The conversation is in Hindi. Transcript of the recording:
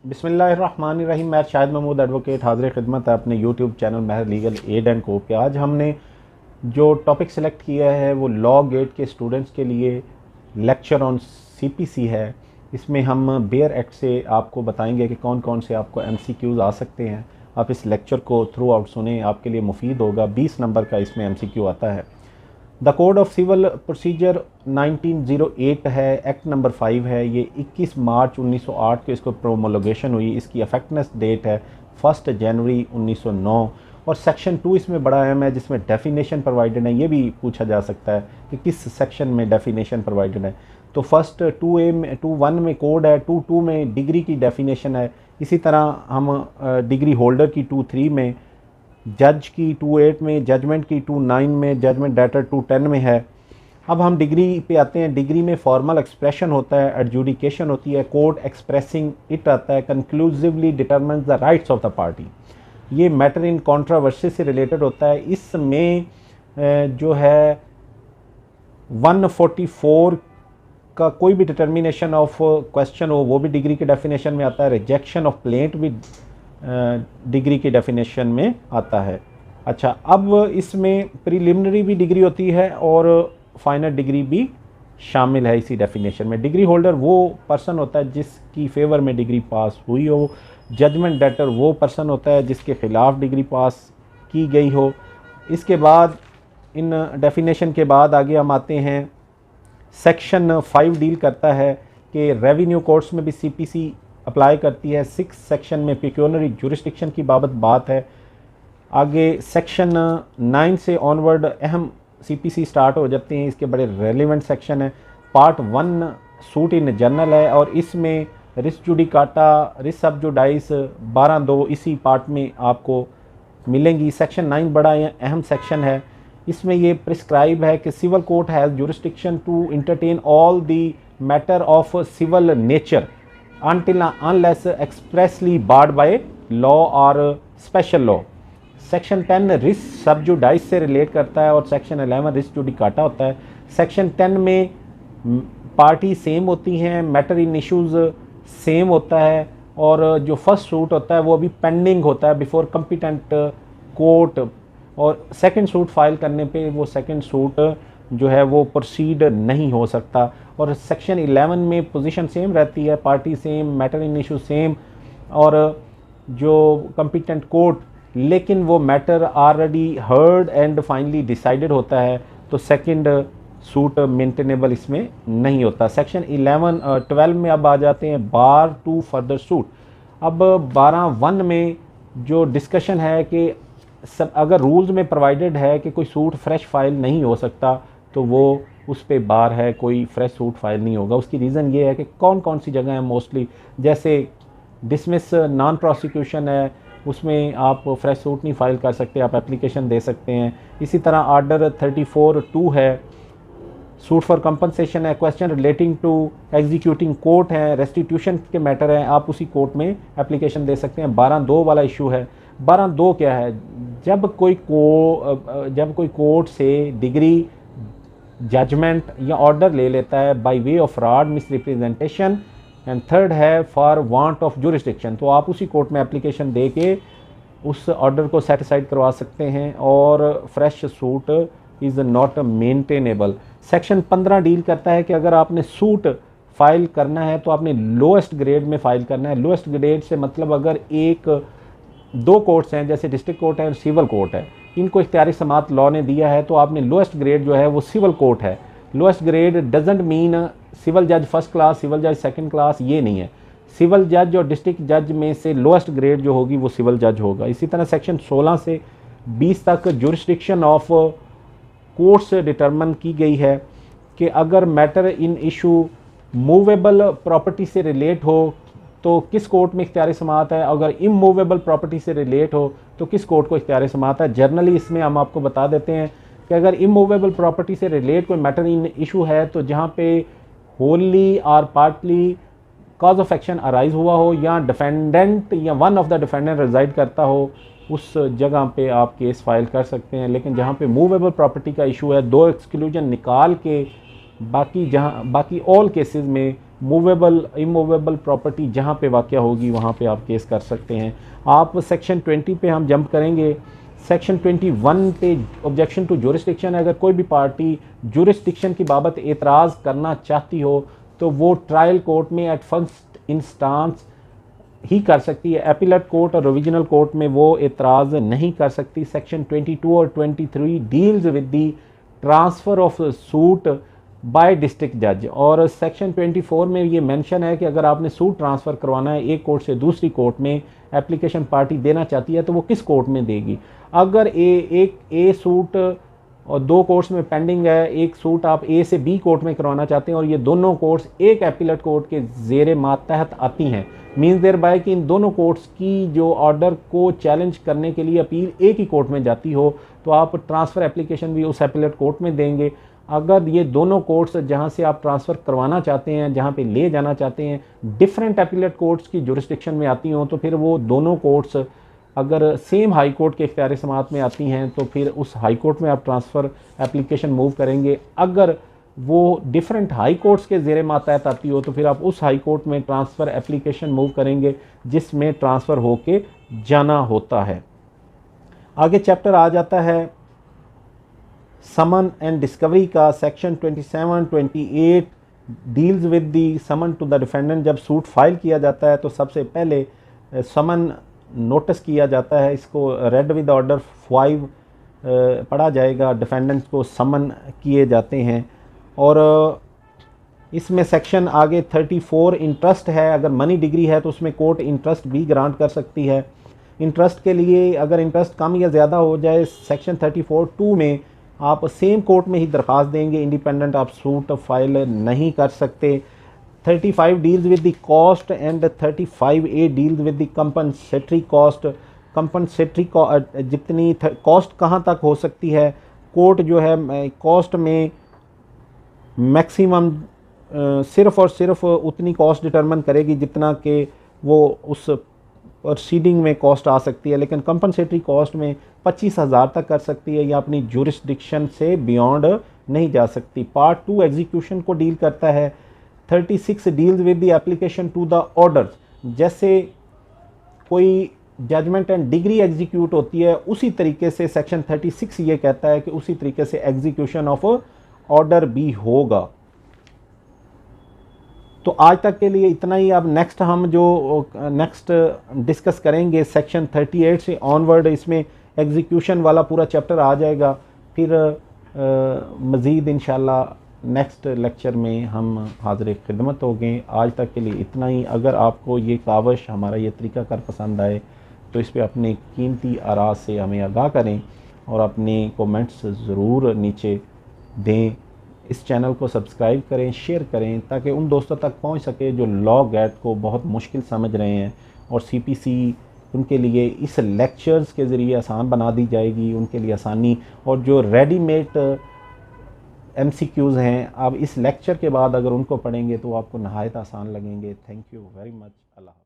बिस्मिल्लाहिर्रहमानिर्रहीम। मैं शाहिद महमूद एडवोकेट हाज़िर खिदमत है अपने YouTube channel Mehar legal aid and co पे। आज हमने जो टॉपिक सेलेक्ट किया है वो लॉ गेट के स्टूडेंट्स के लिए लेक्चर ऑन सीपीसी है। इसमें हम बेयर एक्ट से आपको बताएंगे कि कौन कौन से आपको एमसीक्यूज़ आ सकते हैं। आप इस लेक्चर को थ्रू आउट सुने, आपके लिए मुफीद होगा। 20 नंबर का इसमें एमसीक्यू आता है। The code of civil procedure 1908 है, एक्ट नंबर 5 है। ये 21 मार्च 1908 को इसको प्रोमोलोगेशन हुई। इसकी अफेक्टनेस डेट है 1 जनवरी 1909। और सेक्शन 2 इसमें बड़ा अहम है जिसमें डेफिनेशन प्रोवाइडेड है। ये भी पूछा जा सकता है कि किस सेक्शन में डेफिनेशन प्रोवाइडेड है। तो फर्स्ट 2A में 2.1 में कोड है, 2.2 में डिग्री की डेफिनेशन है। इसी तरह हम डिग्री होल्डर की 2.3 में, जज की 2.8 में, जजमेंट की 2.9 में, जजमेंट डेटर 2.10 में है। अब हम डिग्री पे आते हैं। डिग्री में फॉर्मल एक्सप्रेशन होता है, एडजुडिकेशन होती है, कोर्ट एक्सप्रेसिंग इट आता है, conclusively determines the rights of the party. ये मैटर इन कॉन्ट्रोवर्सी से रिलेटेड होता है। इसमें जो है 144 का कोई भी डिटर्मिनेशन ऑफ क्वेश्चन हो वो भी डिग्री के डेफिनेशन में आता है। रिजेक्शन ऑफ प्लेंट भी डिग्री की डेफिनेशन में आता है। अच्छा, अब इसमें प्रीलिमिनरी भी डिग्री होती है और फाइनल डिग्री भी शामिल है इसी डेफिनेशन में। डिग्री होल्डर वो पर्सन होता है जिसकी फेवर में डिग्री पास हुई हो। जजमेंट डेटर वो पर्सन होता है जिसके ख़िलाफ़ डिग्री पास की गई हो। इसके बाद इन डेफिनेशन के बाद आगे हम आते हैं। सेक्शन 5 डील करता है कि रेवेन्यू कोर्ट्स में भी सीपीसी अप्लाई करती है। 6 सेक्शन में पिक्यूनरी जुरिस्डिक्शन की बाबत बात है। आगे सेक्शन 9 से ऑनवर्ड अहम सीपीसी स्टार्ट हो जाते हैं। इसके बड़े रेलिवेंट सेक्शन है। पार्ट 1 सूट इन जनरल है और इसमें रिस जुडिकाटा, रिस सब जुडाइस 12(2) इसी पार्ट में आपको मिलेंगी। सेक्शन 9 बड़ा अहम सेक्शन है। इसमें ये प्रिस्क्राइब है कि civil court has jurisdiction to entertain all the matter of civil nature until unless expressly barred by law or special law। Section 10 res सब जुडाइस से रिलेट करता है और सेक्शन 11 रिस जुडिकाटा होता है। सेक्शन 10 में पार्टी सेम होती हैं, मैटर इन इश्यूज़ सेम होता है और जो फर्स्ट सूट होता है वो अभी पेंडिंग होता है बिफोर कम्पिटेंट कोर्ट, और सेकंड सूट फाइल करने पे वो सेकंड सूट जो है वो प्रोसीड नहीं हो सकता। और सेक्शन 11 में पोजीशन सेम रहती है, party same, matter in issue same और जो कम्पिटेंट कोर्ट, लेकिन वो matter already heard and finally decided होता है तो सेकंड सूट मेंटेनेबल इसमें नहीं होता। सेक्शन 12 में अब आ जाते हैं बार टू फर्दर सूट। अब 12(1) में जो डिस्कशन है कि सब अगर रूल्स में प्रोवाइडेड है कि कोई सूट फ्रेश फाइल नहीं हो सकता तो वो उस पे बार है, कोई फ्रेश सूट फाइल नहीं होगा। उसकी रीज़न ये है कि कौन कौन सी जगह है मोस्टली, जैसे डिसमिस नॉन प्रोसिक्यूशन है, उसमें आप फ्रेश सूट नहीं फाइल कर सकते, आप एप्लीकेशन दे सकते हैं। इसी तरह आर्डर 34(2) है, सूट फॉर कंपनसेशन है, question relating to executing court है, रेस्टिट्यूशन के मैटर हैं, आप उसी कोर्ट में एप्लीकेशन दे सकते हैं। 12(2) वाला इशू है। 12(2) क्या है? जब कोई कोर्ट से डिग्री, जजमेंट या ऑर्डर ले लेता है by way of fraud, miss representation, and third है फॉर वांट ऑफ जुरिस्डिक्शन, तो आप उसी कोर्ट में एप्लीकेशन दे के उस ऑर्डर को सेटिसाइड करवा सकते हैं और fresh suit is not maintainable. Section 15 deal करता है कि अगर आपने सूट फाइल करना है तो आपने लोएस्ट ग्रेड में फ़ाइल करना है। लोएस्ट ग्रेड से मतलब अगर दो कोर्ट्स हैं जैसे डिस्ट्रिक्ट कोर्ट है और सिविल कोर्ट है, इनको इख्तियारी समात लॉ ने दिया है तो आपने लोएस्ट ग्रेड जो है वो सिविल कोर्ट है। Lowest grade doesn't mean civil जज फर्स्ट क्लास, सिविल जज सेकंड क्लास, ये नहीं है। सिविल जज और डिस्ट्रिक्ट जज में से लोएस्ट ग्रेड जो होगी वो सिविल जज होगा। इसी तरह सेक्शन 16 से 20 तक जुरिस्डिक्शन ऑफ कोर्ट से डिटरमिन की गई है कि अगर matter in issue movable property से रिलेट हो तो किस कोर्ट में इख्तियारी समात है, अगर इमूवेबल प्रॉपर्टी से रिलेट हो तो किस कोर्ट को इख्तियारी समात है। जर्नली इसमें हम आपको बता देते हैं कि अगर इमूवेबल प्रॉपर्टी से रिलेट कोई मैटर इन इशू है तो जहाँ पे होली और partly cause of action arise हुआ हो या डिफेंडेंट या one of the defendant reside करता हो, उस जगह पे आप केस फाइल कर सकते हैं। लेकिन जहाँ पे मूवेबल प्रॉपर्टी का इशू है, 2 एक्सक्लूजन निकाल के बाकी ऑल केसेस में मूवेबल इमूवेबल प्रॉपर्टी जहाँ पे वाक़या होगी वहाँ पे आप केस कर सकते हैं। आप सेक्शन 20 पे हम जंप करेंगे। सेक्शन 21 पे ऑब्जेक्शन टू जुरिस्डिक्शन, अगर कोई भी पार्टी जुरिस्डिक्शन की बाबत एतराज़ करना चाहती हो तो वो ट्रायल कोर्ट में एट फर्स्ट इंस्टांस ही कर सकती है। एपीलेट कोर्ट और रिविजनल कोर्ट में वो एतराज़ नहीं कर सकती। सेक्शन 22 और 23 deals with the transfer of suit bye district जज, और सेक्शन 24 में ये मेंशन है कि अगर आपने सूट ट्रांसफ़र करवाना है एक कोर्ट से दूसरी कोर्ट में, एप्लीकेशन पार्टी देना चाहती है तो वो किस कोर्ट में देगी। अगर एक सूट और 2 कोर्ट्स में पेंडिंग है, एक सूट आप ए से बी कोर्ट में करवाना चाहते हैं और ये दोनों कोर्ट्स एक एपीलेट कोर्ट के ज़ेर मातहत आती हैं, मीन्स देयर बाय कि इन दोनों कोर्ट्स की जो ऑर्डर को चैलेंज करने के लिए अपील एक ही कोर्ट में जाती हो तो आप ट्रांसफ़र एप्लीकेशन भी उस एपीलेट कोर्ट में देंगे। अगर ये दोनों कोर्ट्स जहाँ से आप ट्रांसफ़र करवाना चाहते हैं, जहाँ पे ले जाना चाहते हैं, डिफरेंट एपीलेट कोर्ट्स की जुरिस्डिक्शन में आती हों तो फिर वो दोनों कोर्ट्स अगर सेम हाई कोर्ट के इख्तियार समाअत में आती हैं तो फिर उस हाई कोर्ट में आप ट्रांसफ़र एप्लीकेशन मूव करेंगे। अगर वो डिफरेंट हाई कोर्ट्स के ज़ेर मातहत आती हो तो फिर आप उस हाई कोर्ट में ट्रांसफ़र एप्लीकेशन मूव करेंगे जिसमें ट्रांसफ़र होके जाना होता है। आगे चैप्टर आ जाता है समन एंड डिस्कवरी का। Section 27, 28 deals with the summon to the defendant. जब सूट फाइल किया जाता है तो सबसे पहले समन नोटिस किया जाता है, इसको रेड विद ऑर्डर 5 पढ़ा जाएगा, डिफेंडेंट्स को समन किए जाते हैं। और इसमें सेक्शन आगे 34 इंटरेस्ट है, अगर मनी डिग्री है तो उसमें कोर्ट इंटरेस्ट भी ग्रांट कर सकती है। इंटरेस्ट के लिए अगर इंटरेस्ट कम या ज़्यादा हो जाए सेक्शन 34(2) में आप सेम कोर्ट में ही दरख्वास्त देंगे, इंडिपेंडेंट आप सूट फाइल नहीं कर सकते। 35 deals with the cost and 35A deals with the compensatory cost. Compensatory जितनी कॉस्ट कहाँ तक हो सकती है, कोर्ट जो है कॉस्ट में मैक्सिमम सिर्फ़ और सिर्फ उतनी कॉस्ट डिटरमिन करेगी जितना कि वो उस प्रोसीडिंग में कॉस्ट आ सकती है, लेकिन कंपनसेटरी कॉस्ट में 25,000 तक कर सकती है या अपनी जुरिस्डिक्शन से बियॉन्ड नहीं जा सकती। पार्ट 2 एग्जीक्यूशन को डील करता है। 36 deals with the application to the orders. जैसे कोई जजमेंट एंड डिग्री एग्जीक्यूट होती है उसी तरीके से सेक्शन 36 ये कहता है कि उसी तरीके से एग्जीक्यूशन ऑफ ऑर्डर भी होगा। तो आज तक के लिए इतना ही। अब नेक्स्ट हम जो नेक्स्ट डिस्कस करेंगे सेक्शन 38 से ऑनवर्ड, इसमें एग्जीक्यूशन वाला पूरा चैप्टर आ जाएगा। फिर मज़ीद इंशाल्लाह नेक्स्ट लेक्चर में हम हाज़िर खिदमत हो गए। आज तक के लिए इतना ही। अगर आपको ये कावश हमारा ये तरीक़ाकार पसंद आए तो इस पर अपने कीमती आरा से हमें आगाह करें और अपने कमेंट्स ज़रूर नीचे दें। इस चैनल को सब्सक्राइब करें, शेयर करें ताकि उन दोस्तों तक पहुंच सके जो लॉ गेट को बहुत मुश्किल समझ रहे हैं और CPC उनके लिए इस लेक्चर्स के ज़रिए आसान बना दी जाएगी, उनके लिए आसानी। और जो रेडीमेड MCQs हैं आप इस लेक्चर के बाद अगर उनको पढ़ेंगे तो आपको नहायत आसान लगेंगे। Thank you very much. Allah.